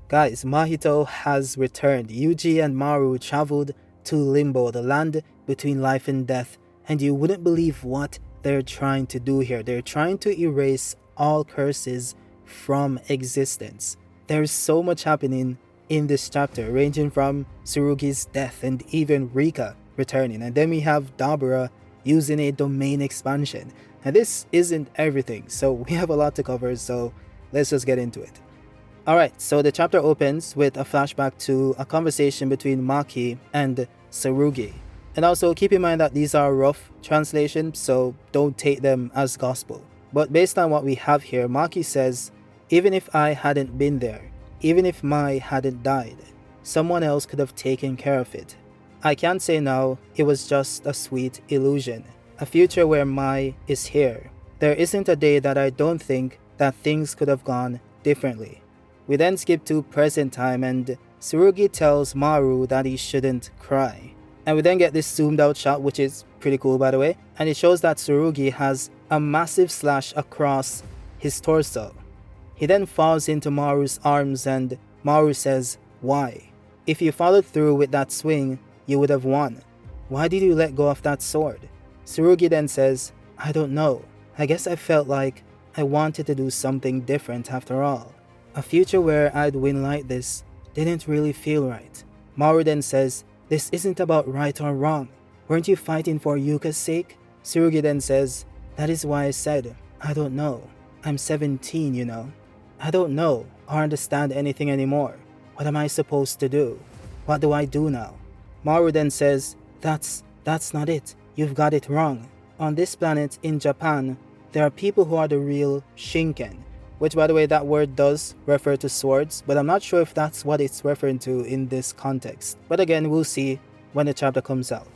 Guys, Mahito has returned. Yuji and Maru traveled to Limbo, the land between life and death, and you wouldn't believe what they're trying to do here. They're trying to erase all curses from existence. There's so much happening in this chapter, ranging from Tsurugi's death and even Rika returning. And then we have Dabura using a domain expansion. And this isn't everything, so we have a lot to cover, so let's just get into it. Alright, so the chapter opens with a flashback to a conversation between Maki and Tsurugi. And also keep in mind that these are rough translations, so don't take them as gospel. But based on what we have here, Maki says, even if I hadn't been there, even if Mai hadn't died, someone else could have taken care of it. I can't say now, it was just a sweet illusion. A future where Mai is here. There isn't a day that I don't think that things could have gone differently. We then skip to present time and Tsurugi tells Maru that he shouldn't cry. And we then get this zoomed out shot, which is pretty cool by the way, and it shows that Tsurugi has a massive slash across his torso. He then falls into Maru's arms and Maru says, why? If you followed through with that swing, you would have won. Why did you let go of that sword? Tsurugi then says, I don't know. I guess I felt like I wanted to do something different after all. A future where I'd win like this didn't really feel right. Maru then says, this isn't about right or wrong. Weren't you fighting for Yuka's sake? Tsurugi then says, that is why I said, I don't know. I'm 17, you know. I don't know or understand anything anymore. What am I supposed to do? What do I do now? Maru then says, that's not it. You've got it wrong. On this planet in Japan, there are people who are the real Shinken. Which, by the way, that word does refer to swords, but I'm not sure if that's what it's referring to in this context. But again, we'll see when the chapter comes out.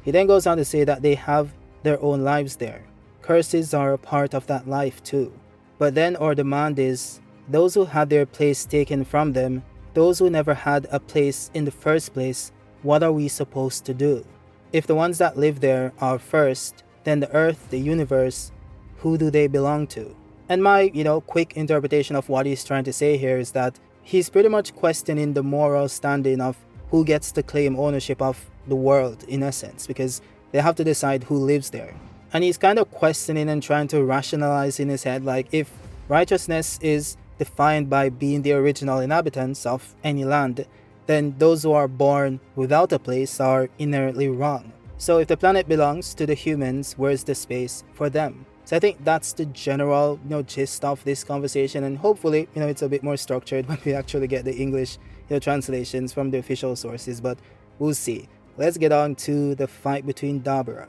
He then goes on to say that they have their own lives there. Curses are a part of that life too. But then our demand is, those who had their place taken from them, those who never had a place in the first place, what are we supposed to do? If the ones that live there are first, then the earth, the universe, who do they belong to? And my, quick interpretation of what he's trying to say here is that he's pretty much questioning the moral standing of who gets to claim ownership of the world in essence, because they have to decide who lives there. And he's kind of questioning and trying to rationalize in his head, like if righteousness is defined by being the original inhabitants of any land, then those who are born without a place are inherently wrong. So if the planet belongs to the humans, where's the space for them? So I think that's the general, gist of this conversation, and hopefully, it's a bit more structured when we actually get the English, translations from the official sources, but we'll see. Let's get on to the fight between Dabura.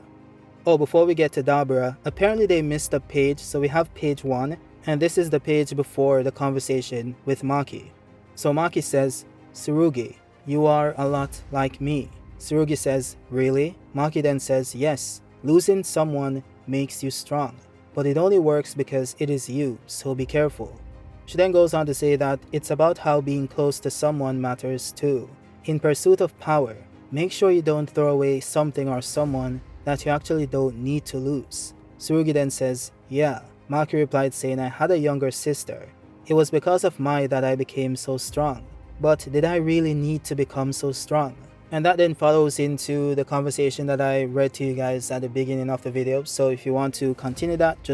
Oh, before we get to Dabura, apparently they missed a page, so we have page 1, and this is the page before the conversation with Maki. So Maki says, Tsurugi, you are a lot like me. Tsurugi says, really? Maki then says, yes, losing someone makes you strong. But it only works because it is you, so be careful. She then goes on to say that it's about how being close to someone matters too. In pursuit of power, make sure you don't throw away something or someone that you actually don't need to lose. Tsurugi then says, yeah. Maki replied saying, I had a younger sister. It was because of Mai that I became so strong. But did I really need to become so strong? And that then follows into the conversation that I read to you guys at the beginning of the video. So if you want to continue that,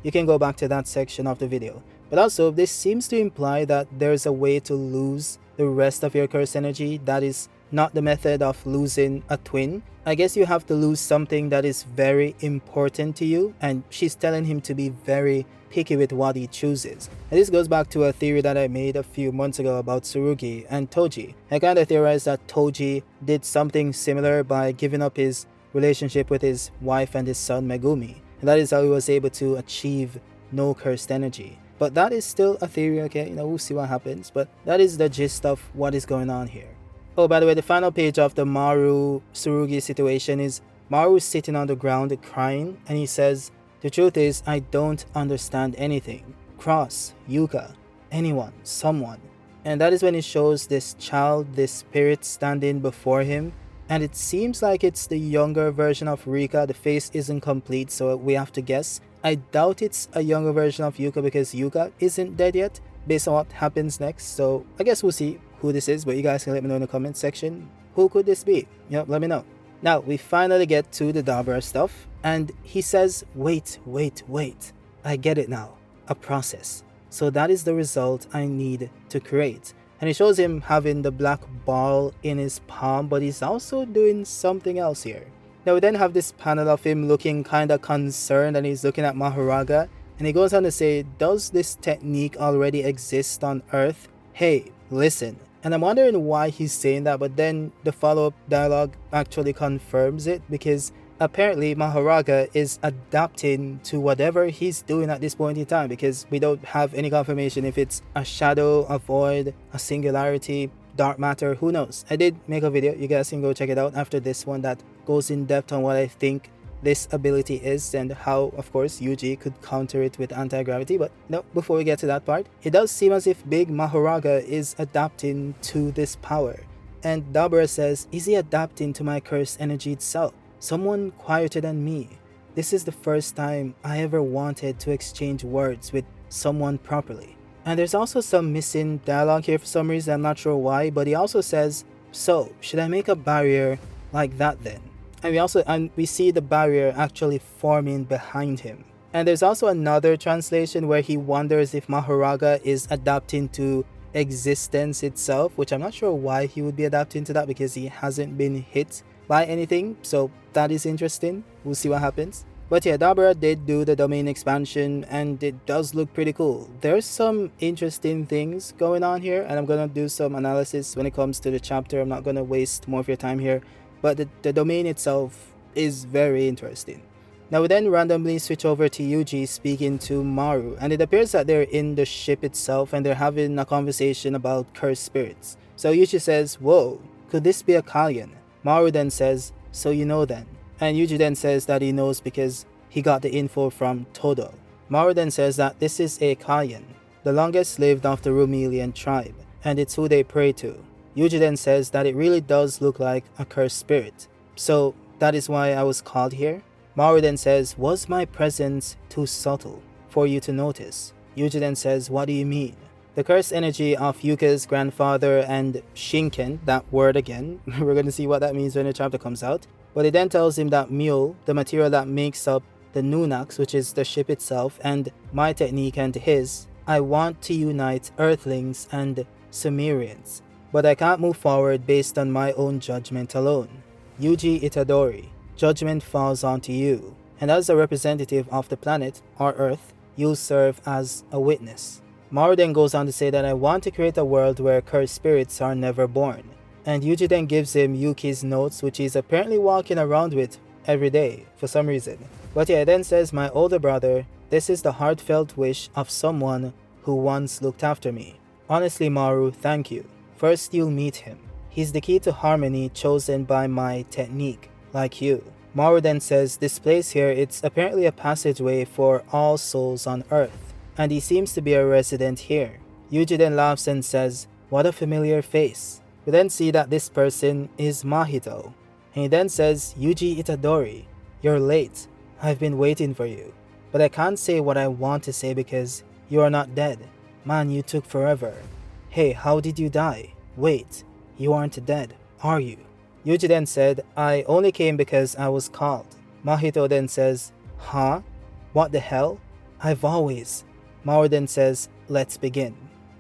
you can go back to that section of the video. But also, this seems to imply that there's a way to lose the rest of your curse energy that is not the method of losing a twin. I guess you have to lose something that is very important to you, and she's telling him to be very picky with what he chooses. And this goes back to a theory that I made a few months ago about Tsurugi and Toji. I kind of theorized that Toji did something similar by giving up his relationship with his wife and his son Megumi, and that is how he was able to achieve no cursed energy. But that is still a theory, okay? We'll see what happens, but that is the gist of what is going on here. Oh, by the way, the final page of the Maru-Tsurugi situation is Maru sitting on the ground crying, and he says, the truth is, I don't understand anything. Cross, Yuka, anyone, someone. And that is when he shows this child, this spirit standing before him, and it seems like it's the younger version of Rika. The face isn't complete, so we have to guess. I doubt it's a younger version of Yuka because Yuka isn't dead yet, based on what happens next. So I guess we'll see who this is, but you guys can let me know in the comment section. Who could this be? Let me know. Now we finally get to the Dabura stuff, and he says, wait. I get it now. A process. So that is the result I need to create. And it shows him having the black ball in his palm, but he's also doing something else here. Now we then have this panel of him looking kinda concerned, and he's looking at Mahoraga, and he goes on to say, does this technique already exist on Earth? Hey, listen. And I'm wondering why he's saying that, but then the follow-up dialogue actually confirms it, because apparently Mahoraga is adapting to whatever he's doing at this point in time, because we don't have any confirmation if it's a shadow, a void, a singularity, dark matter, who knows. I did make a video, you guys can go check it out after this one, that goes in depth on what I think this ability is and how, of course, Yuji could counter it with anti-gravity. But no, before we get to that part, it does seem as if Big Mahoraga is adapting to this power. And Dabura says, is he adapting to my cursed energy itself? Someone quieter than me. This is the first time I ever wanted to exchange words with someone properly. And there's also some missing dialogue here for some reason, I'm not sure why, but he also says, so should I make a barrier like that then? And we see the barrier actually forming behind him. And there's also another translation where he wonders if Mahoraga is adapting to existence itself, which I'm not sure why he would be adapting to that, because he hasn't been hit by anything. So that is interesting. We'll see what happens. But yeah, Dabura did do the domain expansion, and it does look pretty cool. There's some interesting things going on here, and I'm gonna do some analysis when it comes to the chapter. I'm not gonna waste more of your time here, but the domain itself is very interesting. Now we then randomly switch over to Yuji speaking to Maru, and it appears that they're in the ship itself and they're having a conversation about cursed spirits. So Yuji says, whoa, could this be a Kalyan? Maru then says, so you know then. And Yuji then says that he knows because he got the info from Todo. Maru then says that this is a Kalyan, the longest lived of the Rumelian tribe, and it's who they pray to. Yuji then says that it really does look like a cursed spirit. So that is why I was called here. Maru then says, was my presence too subtle for you to notice? Yuji then says, what do you mean? The cursed energy of Yuka's grandfather and Shinken, that word again, we're going to see what that means when the chapter comes out. But it then tells him that Mule, the material that makes up the Nunax, which is the ship itself, and my technique and his, I want to unite Earthlings and Simurians. But I can't move forward based on my own judgment alone. Yuji Itadori, judgment falls onto you, and as a representative of the planet, or Earth, you'll serve as a witness. Maru then goes on to say that I want to create a world where cursed spirits are never born. And Yuji then gives him Yuki's notes, which he's apparently walking around with every day for some reason. But yeah, it then says, my older brother, this is the heartfelt wish of someone who once looked after me. Honestly, Maru, thank you. First, you'll meet him. He's the key to harmony chosen by my technique, like you. Maru then says, this place here, it's apparently a passageway for all souls on Earth, and he seems to be a resident here. Yuji then laughs and says, what a familiar face. We then see that this person is Mahito, and he then says, Yuji Itadori, you're late. I've been waiting for you, but I can't say what I want to say because you are not dead. Man, you took forever. Hey, how did you die? Wait, you aren't dead, are you? Yuji then said, I only came because I was called. Mahito then says, huh? What the hell? I've always. Maru then says, let's begin.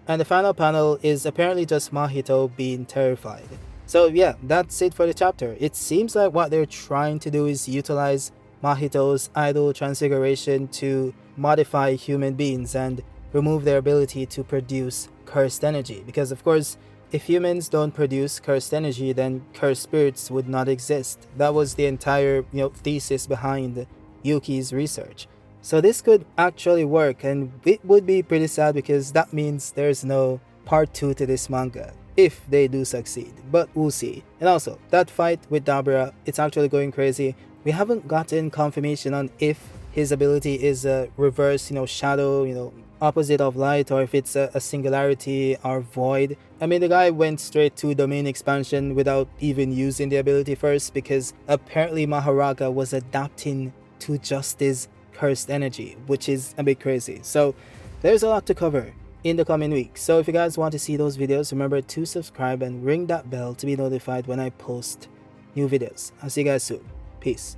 And the final panel is apparently just Mahito being terrified. So yeah, that's it for the chapter. It seems like what they're trying to do is utilize Mahito's idol transfiguration to modify human beings and remove their ability to produce cursed energy. Because of course, if humans don't produce cursed energy, then cursed spirits would not exist. That was the entire thesis behind Yuki's research. So this could actually work, and it would be pretty sad because that means there's no part 2 to this manga, if they do succeed, but we'll see. And also, that fight with Dabura, it's actually going crazy. We haven't gotten confirmation on if his ability is a reverse, shadow, opposite of light, or if it's a singularity or void. I mean, the guy went straight to domain expansion without even using the ability first, because apparently Mahoraga was adapting to just his cursed energy, which is a bit crazy. So there's a lot to cover in the coming weeks. So if you guys want to see those videos, remember to subscribe and ring that bell to be notified when I post new videos. I'll see you guys soon. Peace.